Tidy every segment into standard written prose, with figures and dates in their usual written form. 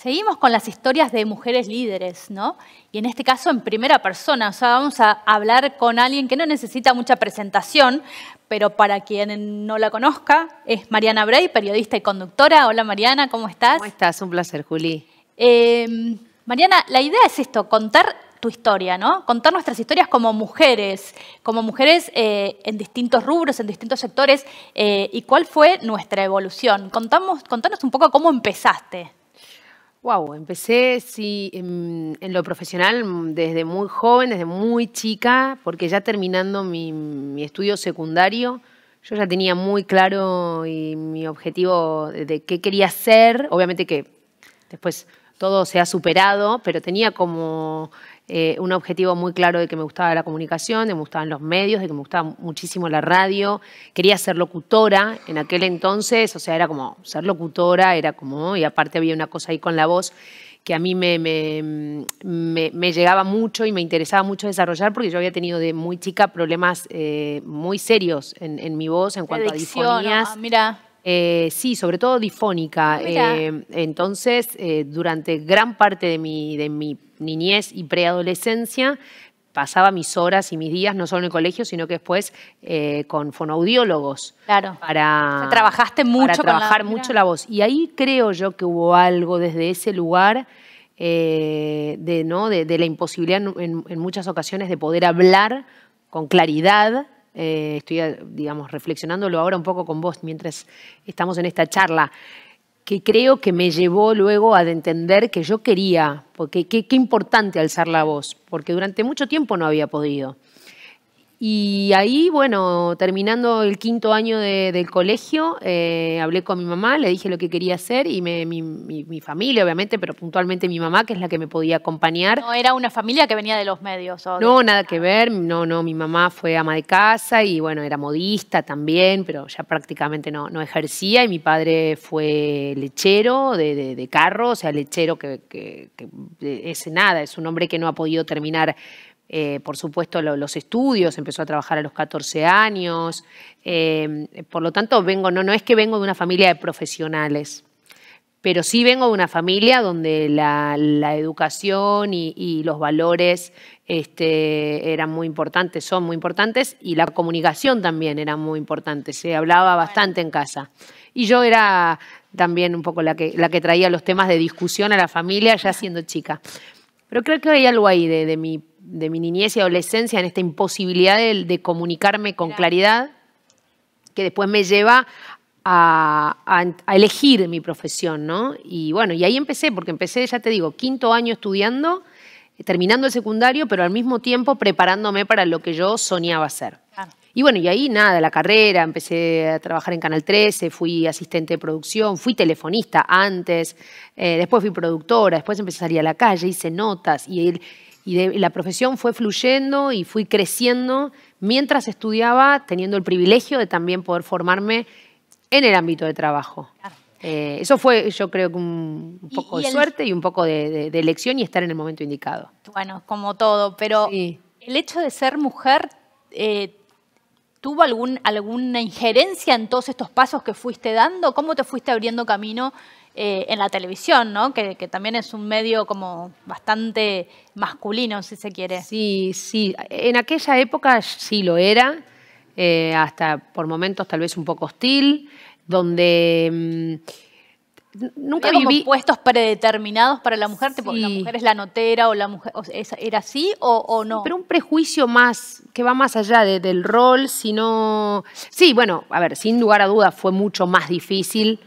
Seguimos con las historias de mujeres líderes, ¿no? Y en este caso en primera persona, o sea, vamos a hablar con alguien que no necesita mucha presentación, pero para quien no la conozca, es Mariana Bray, periodista y conductora. Hola Mariana, ¿cómo estás? ¿Cómo estás? Un placer, Juli. Mariana, la idea es esto, contar tu historia, ¿no? Contar nuestras historias como mujeres en distintos rubros, en distintos sectores, y cuál fue nuestra evolución. Contanos un poco cómo empezaste. Wow, empecé en lo profesional desde muy joven, desde muy chica, porque ya terminando mi estudio secundario, yo ya tenía muy claro mi objetivo de qué quería ser. Obviamente que después todo se ha superado, pero tenía como un objetivo muy claro de que me gustaba la comunicación, de que me gustaban los medios, de que me gustaba muchísimo la radio. Quería ser locutora en aquel entonces, o sea, era como ser locutora, era como, y aparte había una cosa ahí con la voz que a mí me llegaba mucho y me interesaba mucho desarrollar, porque yo había tenido de muy chica problemas muy serios en mi voz en cuanto a disfonías. Mira. Sí, sobre todo difónica. Entonces, durante gran parte de mi niñez y preadolescencia, pasaba mis horas y mis días, no solo en el colegio, sino que después con fonoaudiólogos. Claro. Para, trabajaste mucho para trabajar mucho la voz. Y ahí creo yo que hubo algo desde ese lugar de la imposibilidad en muchas ocasiones de poder hablar con claridad. Estoy, digamos, reflexionándolo ahora un poco con vos mientras estamos en esta charla, que creo que me llevó luego a entender que yo quería, porque qué importante alzar la voz, porque durante mucho tiempo no había podido. Y ahí, bueno, terminando el quinto año del colegio, hablé con mi mamá, le dije lo que quería hacer y mi familia, obviamente, pero puntualmente mi mamá, que es la que me podía acompañar. ¿No era una familia que venía de los medios? No, nada que ver, no, mi mamá fue ama de casa y bueno, era modista también, pero ya prácticamente no ejercía, y mi padre fue lechero de carro, o sea, lechero que es un hombre que no ha podido terminar. Por supuesto, los estudios, empezó a trabajar a los 14 años. Por lo tanto, no es que vengo de una familia de profesionales, pero sí vengo de una familia donde la educación y los valores eran muy importantes, son muy importantes, y la comunicación también era muy importante. Se hablaba bastante en casa. Y yo era también un poco la que traía los temas de discusión a la familia ya siendo chica. Pero creo que hay algo ahí de mi niñez y adolescencia, en esta imposibilidad de comunicarme con claridad, que después me lleva a elegir mi profesión, ¿no? Y bueno, y ahí empecé, porque empecé, ya te digo, quinto año estudiando, terminando el secundario, pero al mismo tiempo preparándome para lo que yo soñaba hacer. Claro. Y bueno, y ahí nada, la carrera, empecé a trabajar en Canal 13, fui asistente de producción, fui telefonista antes, después fui productora, después empecé a salir a la calle, hice notas, y la profesión fue fluyendo y fui creciendo mientras estudiaba, teniendo el privilegio de también poder formarme en el ámbito de trabajo. Claro. Eso fue, yo creo, que un poco de suerte y un poco de elección y estar en el momento indicado. Bueno, como todo, pero sí. El hecho de ser mujer, ¿tuvo alguna injerencia en todos estos pasos que fuiste dando? ¿Cómo te fuiste abriendo camino en la televisión, ¿no? Que también es un medio como bastante masculino, si se quiere? Sí, sí. En aquella época sí lo era, hasta por momentos tal vez un poco hostil, donde nunca viví puestos predeterminados para la mujer, tipo, sí. La mujer es la notera o la mujer, ¿era así o no? Pero un prejuicio más que va más allá del rol, sino... Sí, bueno, a ver, sin lugar a dudas fue mucho más difícil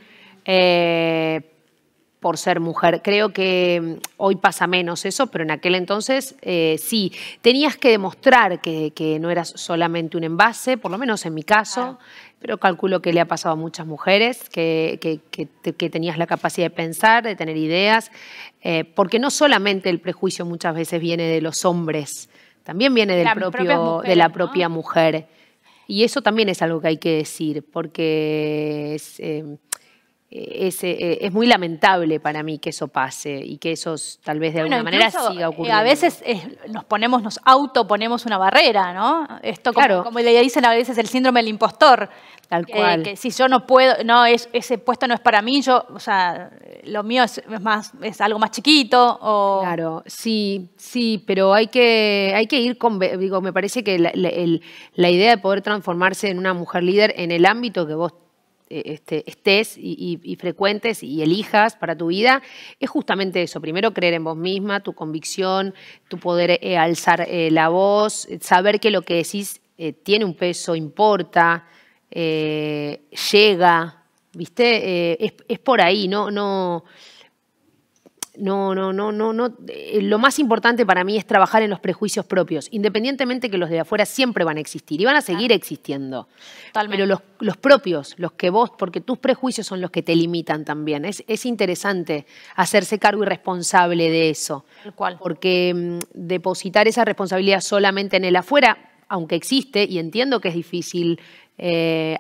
por ser mujer. Creo que hoy pasa menos eso, pero en aquel entonces sí. Tenías que demostrar que no eras solamente un envase, por lo menos en mi caso. Claro. Pero calculo que le ha pasado a muchas mujeres, que tenías la capacidad de pensar, de tener ideas, porque no solamente el prejuicio muchas veces viene de los hombres, también viene de la propia mujer. Y eso también es algo que hay que decir, porque es muy lamentable para mí que eso pase y que eso tal vez de alguna manera siga ocurriendo. A veces nos autoponemos una barrera, ¿no? Esto como le dicen a veces el síndrome del impostor. Tal cual. Que si yo no puedo, no, ese puesto no es para mí, o sea, lo mío es algo más chiquito. Claro, sí, pero hay que ir me parece que la idea de poder transformarse en una mujer líder en el ámbito que vos estés y frecuentes y elijas para tu vida, es justamente eso. Primero, creer en vos misma, tu convicción, tu poder alzar la voz, saber que lo que decís tiene un peso, importa, llega, ¿viste? Es por ahí, no. Lo más importante para mí es trabajar en los prejuicios propios, independientemente que los de afuera siempre van a existir y van a seguir existiendo. Totalmente. Pero los propios, los que vos, porque tus prejuicios son los que te limitan también. Es interesante hacerse cargo y responsable de eso. Tal cual. Porque depositar esa responsabilidad solamente en el afuera, aunque existe, y entiendo que es difícil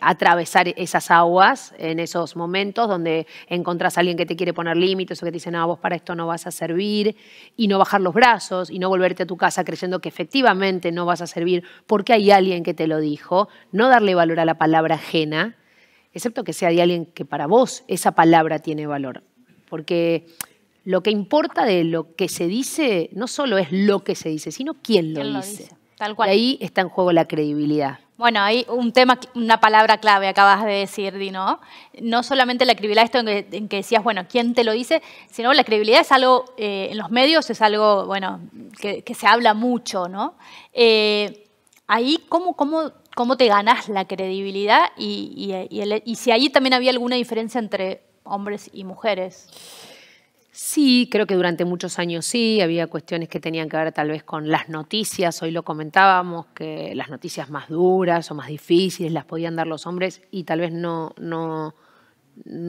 atravesar esas aguas en esos momentos donde encontrás a alguien que te quiere poner límites o que te dice, no, vos para esto no vas a servir, y no bajar los brazos y no volverte a tu casa creyendo que efectivamente no vas a servir porque hay alguien que te lo dijo, no darle valor a la palabra ajena, excepto que sea de alguien que para vos esa palabra tiene valor. Porque lo que importa de lo que se dice no solo es lo que se dice, sino quién lo dice. Tal cual. Y ahí está en juego la credibilidad. Bueno, hay un tema, una palabra clave acabas de decir, Dino. No solamente la credibilidad, esto en que decías, bueno, ¿quién te lo dice? Sino la credibilidad es algo, en los medios es algo, bueno, que se habla mucho, ¿no? Ahí, ¿cómo te ganás la credibilidad? Y si ahí también había alguna diferencia entre hombres y mujeres. Sí, creo que durante muchos años sí, había cuestiones que tenían que ver tal vez con las noticias, hoy lo comentábamos, que las noticias más duras o más difíciles las podían dar los hombres y tal vez no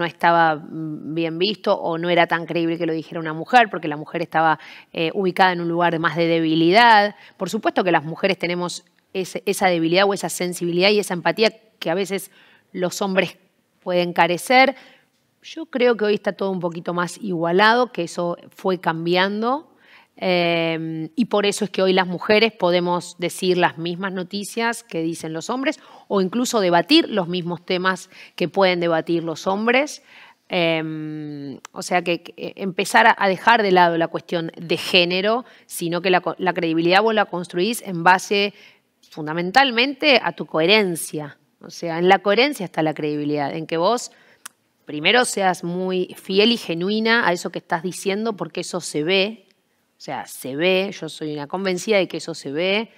estaba bien visto o no era tan creíble que lo dijera una mujer, porque la mujer estaba ubicada en un lugar más de debilidad. Por supuesto que las mujeres tenemos esa debilidad o esa sensibilidad y esa empatía que a veces los hombres pueden carecer. Yo creo que hoy está todo un poquito más igualado, que eso fue cambiando y por eso es que hoy las mujeres podemos decir las mismas noticias que dicen los hombres o incluso debatir los mismos temas que pueden debatir los hombres. O sea que empezar a dejar de lado la cuestión de género, sino que la credibilidad vos la construís en base fundamentalmente a tu coherencia. O sea, en la coherencia está la credibilidad, en que vos primero seas muy fiel y genuina a eso que estás diciendo porque eso se ve, o sea, se ve, yo soy una convencida de que eso se ve.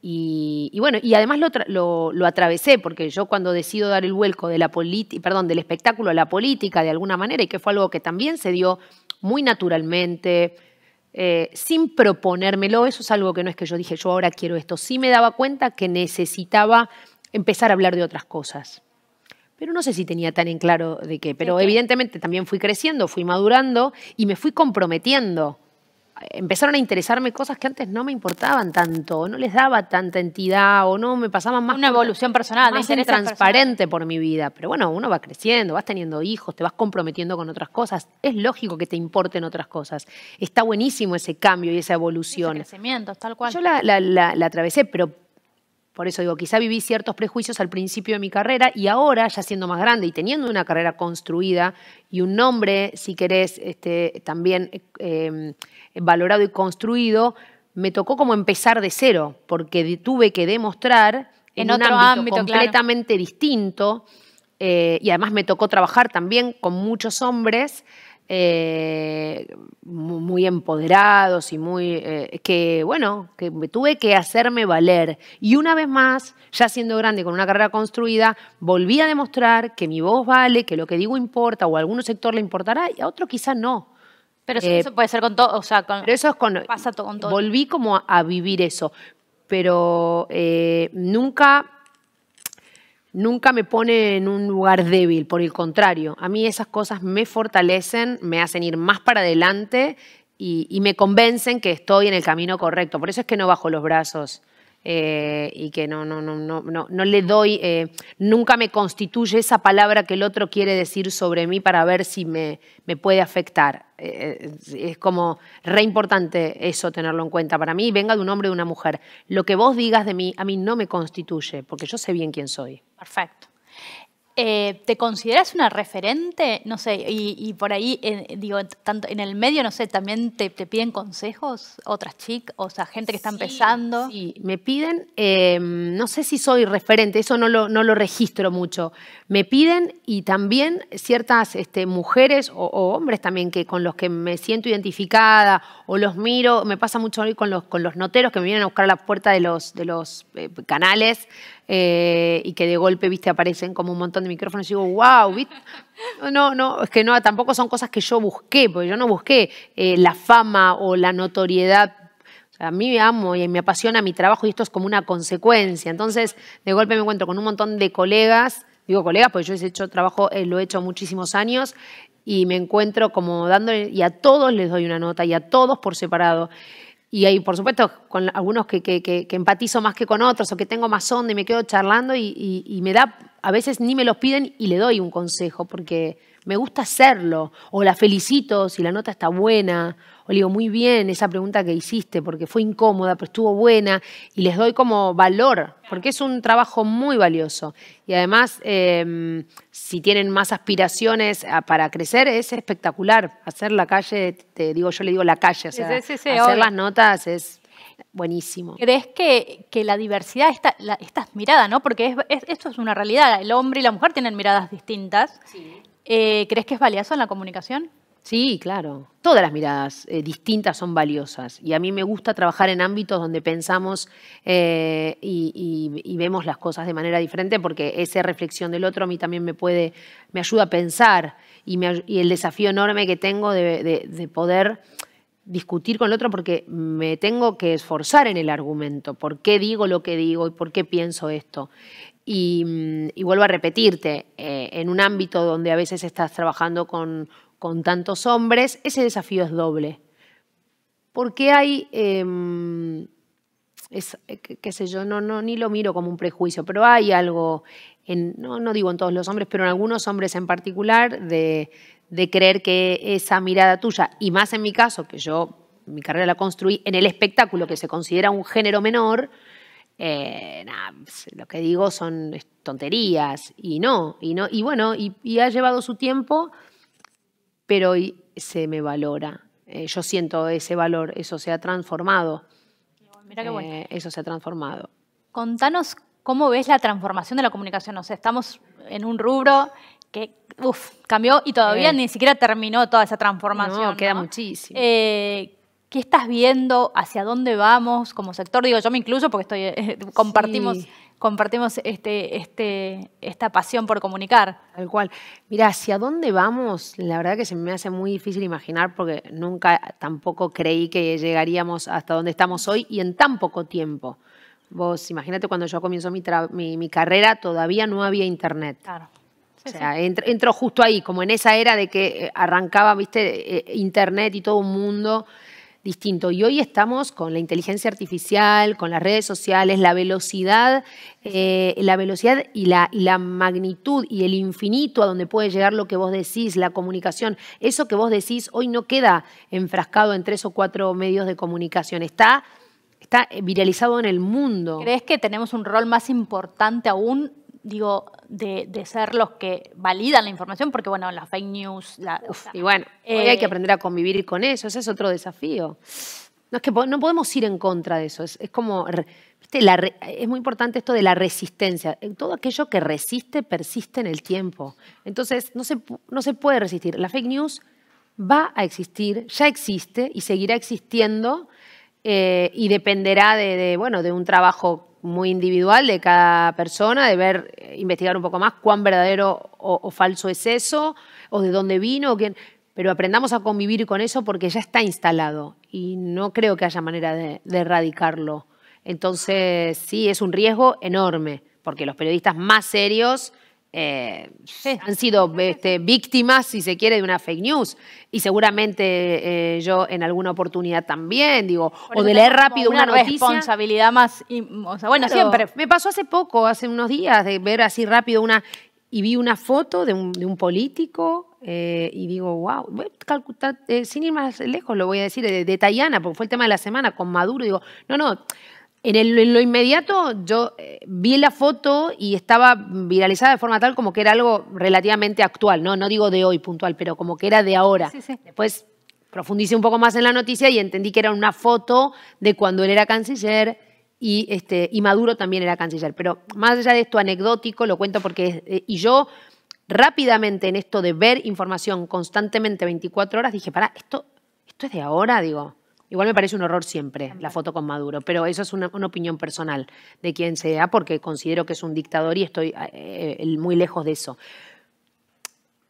Y bueno, y además lo atravesé porque yo cuando decido dar el vuelco de del espectáculo a la política de alguna manera, y que fue algo que también se dio muy naturalmente, sin proponérmelo, eso es algo que no es que yo dije, yo ahora quiero esto, sí me daba cuenta que necesitaba empezar a hablar de otras cosas. Pero no sé si tenía tan en claro de qué. Pero evidentemente también fui creciendo, fui madurando y me fui comprometiendo. Empezaron a interesarme cosas que antes no me importaban tanto, no les daba tanta entidad o no me pasaban más... Una evolución personal. Más transparente por mi vida. Pero bueno, uno va creciendo, vas teniendo hijos, te vas comprometiendo con otras cosas. Es lógico que te importen otras cosas. Está buenísimo ese cambio y esa evolución. Ese crecimiento, tal cual. Yo la atravesé, pero... Por eso digo, quizá viví ciertos prejuicios al principio de mi carrera y ahora, ya siendo más grande y teniendo una carrera construida y un nombre, si querés, también valorado y construido, me tocó como empezar de cero, porque tuve que demostrar en un ámbito completamente distinto y además me tocó trabajar también con muchos hombres muy empoderados y que me tuve que hacerme valer. Y una vez más, ya siendo grande con una carrera construida, volví a demostrar que mi voz vale, que lo que digo importa, o a algún sector le importará y a otro quizá no. Pero eso puede ser con todo, o sea, pero eso es pasa con todo. Volví como a vivir eso, pero nunca me pone en un lugar débil, por el contrario. A mí esas cosas me fortalecen, me hacen ir más para adelante y me convencen que estoy en el camino correcto. Por eso es que no bajo los brazos y que no le doy, nunca me constituye esa palabra que el otro quiere decir sobre mí para ver si me puede afectar. Es como re importante eso tenerlo en cuenta. Para mí, venga de un hombre o de una mujer. Lo que vos digas de mí, a mí no me constituye, porque yo sé bien quién soy. Perfecto. ¿Te consideras una referente? No sé, y por ahí, digo, tanto en el medio, no sé, también te piden consejos otras chicas, o sea, gente que está empezando. Sí, me piden, no sé si soy referente, eso no lo registro mucho. Me piden y también ciertas mujeres o hombres también que con los que me siento identificada o los miro, me pasa mucho hoy con los noteros que me vienen a buscar a la puerta de los canales. Y que de golpe, viste, aparecen como un montón de micrófonos y digo, wow, ¿viste? No, es que no, tampoco son cosas que yo busqué, porque yo no busqué la fama o la notoriedad. O sea, a mí me amo y me apasiona mi trabajo y esto es como una consecuencia. Entonces, de golpe me encuentro con un montón de colegas, digo colegas porque yo he hecho trabajo, lo he hecho muchísimos años, y me encuentro como dándole, y a todos les doy una nota, y a todos por separado. Y hay, por supuesto, con algunos que empatizo más que con otros o que tengo más onda y me quedo charlando y me da, a veces ni me los piden y le doy un consejo porque me gusta hacerlo. O la felicito si la nota está buena. O le digo, muy bien esa pregunta que hiciste porque fue incómoda, pero estuvo buena. Y les doy como valor porque es un trabajo muy valioso. Y además, si tienen más aspiraciones para crecer, es espectacular. Hacer la calle, yo le digo la calle, o sea, sí, hacer las notas es buenísimo. ¿Crees que la diversidad, estas miradas, ¿no? Porque esto es una realidad, el hombre y la mujer tienen miradas distintas. Sí. ¿Crees que es valioso en la comunicación? Sí, claro. Todas las miradas distintas son valiosas y a mí me gusta trabajar en ámbitos donde pensamos y vemos las cosas de manera diferente porque esa reflexión del otro a mí también me ayuda a pensar y el desafío enorme que tengo de poder discutir con el otro porque me tengo que esforzar en el argumento, por qué digo lo que digo y por qué pienso esto. Y vuelvo a repetirte, en un ámbito donde a veces estás trabajando con tantos hombres, ese desafío es doble. Porque hay, qué sé yo, ni lo miro como un prejuicio, pero hay algo, no digo en todos los hombres, pero en algunos hombres en particular, de creer que esa mirada tuya, y más en mi caso, que yo mi carrera la construí en el espectáculo, que se considera un género menor, lo que digo son tonterías, y bueno, y ha llevado su tiempo, pero hoy se me valora. Yo siento ese valor, eso se ha transformado. Mira qué bueno. Eso se ha transformado. Contanos cómo ves la transformación de la comunicación. O sea, estamos en un rubro que cambió y todavía ni siquiera terminó toda esa transformación. No, queda muchísimo. ¿Qué estás viendo? ¿Hacia dónde vamos como sector? Digo, yo me incluyo porque compartimos esta pasión por comunicar. Tal cual. Mira, ¿hacia dónde vamos? La verdad que se me hace muy difícil imaginar porque nunca tampoco creí que llegaríamos hasta donde estamos hoy y en tan poco tiempo. Vos imagínate cuando yo comienzo mi carrera todavía no había internet. Claro. Sí, o sea, entro justo ahí, como en esa era de que arrancaba, viste, internet y todo un mundo distinto. Y hoy estamos con la inteligencia artificial, con las redes sociales, la velocidad y la magnitud y el infinito a donde puede llegar lo que vos decís, la comunicación. Eso que vos decís hoy no queda enfrascado en 3 o 4 medios de comunicación, está viralizado en el mundo. ¿Crees que tenemos un rol más importante aún, digo, de ser los que validan la información? Porque, bueno, la fake news... y bueno, hoy hay que aprender a convivir con eso, ese es otro desafío. No, es que no podemos ir en contra de eso, es como... ¿viste? Es muy importante esto de la resistencia. Todo aquello que resiste, persiste en el tiempo. Entonces, no se puede resistir. La fake news va a existir, ya existe y seguirá existiendo y dependerá de un trabajo muy individual de cada persona, de investigar un poco más cuán verdadero o falso es eso, o de dónde vino, pero aprendamos a convivir con eso porque ya está instalado y no creo que haya manera de erradicarlo. Entonces, sí, es un riesgo enorme, porque los periodistas más serios han sido víctimas, si se quiere, de una fake news. Y seguramente yo en alguna oportunidad también, digo, o de leer rápido una noticia. Responsabilidad más, o sea, bueno, claro, siempre. Me pasó hace poco, hace unos días, de ver así rápido y vi una foto de un político y digo, wow, voy a calcular, sin ir más lejos lo voy a decir, de Tayana, porque fue el tema de la semana, con Maduro. Digo, no, en lo inmediato yo vi la foto y estaba viralizada de forma tal como que era algo relativamente actual, no digo de hoy puntual, pero como que era de ahora. Sí. Después profundicé un poco más en la noticia y entendí que era una foto de cuando él era canciller y Maduro también era canciller. Pero más allá de esto anecdótico, lo cuento porque... y yo rápidamente en esto de ver información constantemente 24 horas dije, pará, ¿esto es de ahora? Digo... Igual me parece un horror siempre la foto con Maduro, pero eso es una opinión personal de quien sea, porque considero que es un dictador y estoy muy lejos de eso.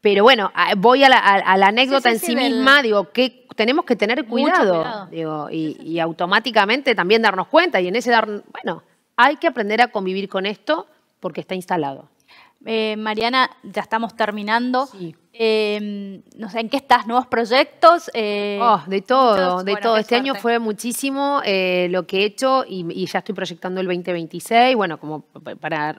Pero bueno, voy a la anécdota en sí misma, digo, que tenemos que tener cuidado, digo, y automáticamente también darnos cuenta y en ese bueno, hay que aprender a convivir con esto porque está instalado. Mariana, ya estamos terminando. Sí. No sé, ¿en qué estás? ¿Nuevos proyectos? De todo, de todo. Este año fue muchísimo lo que he hecho y ya estoy proyectando el 2026. Bueno, como para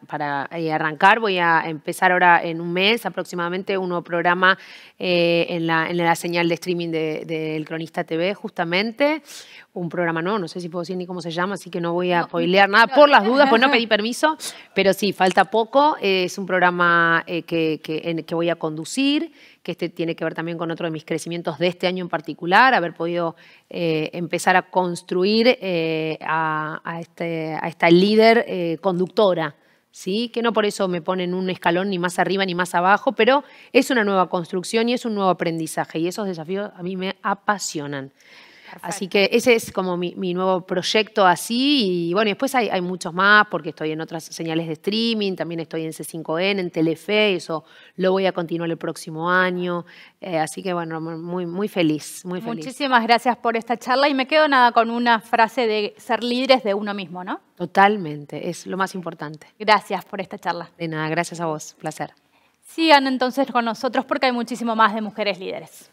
arrancar voy a empezar ahora en un mes aproximadamente un nuevo programa en la señal de streaming del Cronista TV, justamente. Un programa nuevo, no sé si puedo decir ni cómo se llama, así que no voy a spoilear nada por las dudas, pues no pedí permiso, pero sí, falta poco. Es un programa que voy a conducir, que tiene que ver también con otro de mis crecimientos de este año en particular, haber podido empezar a construir a esta líder conductora, ¿sí? Que no por eso me ponen un escalón ni más arriba ni más abajo, pero es una nueva construcción y es un nuevo aprendizaje y esos desafíos a mí me apasionan. Perfecto. Así que ese es como mi nuevo proyecto así y bueno, después hay muchos más porque estoy en otras señales de streaming, también estoy en C5N, en Telefe, eso lo voy a continuar el próximo año, así que bueno, muy feliz, muy feliz. Muchísimas gracias por esta charla y me quedo nada con una frase de ser líderes de uno mismo, ¿no? Totalmente, es lo más importante. Gracias por esta charla. De nada, gracias a vos, placer. Sigan entonces con nosotros porque hay muchísimo más de Mujeres Líderes.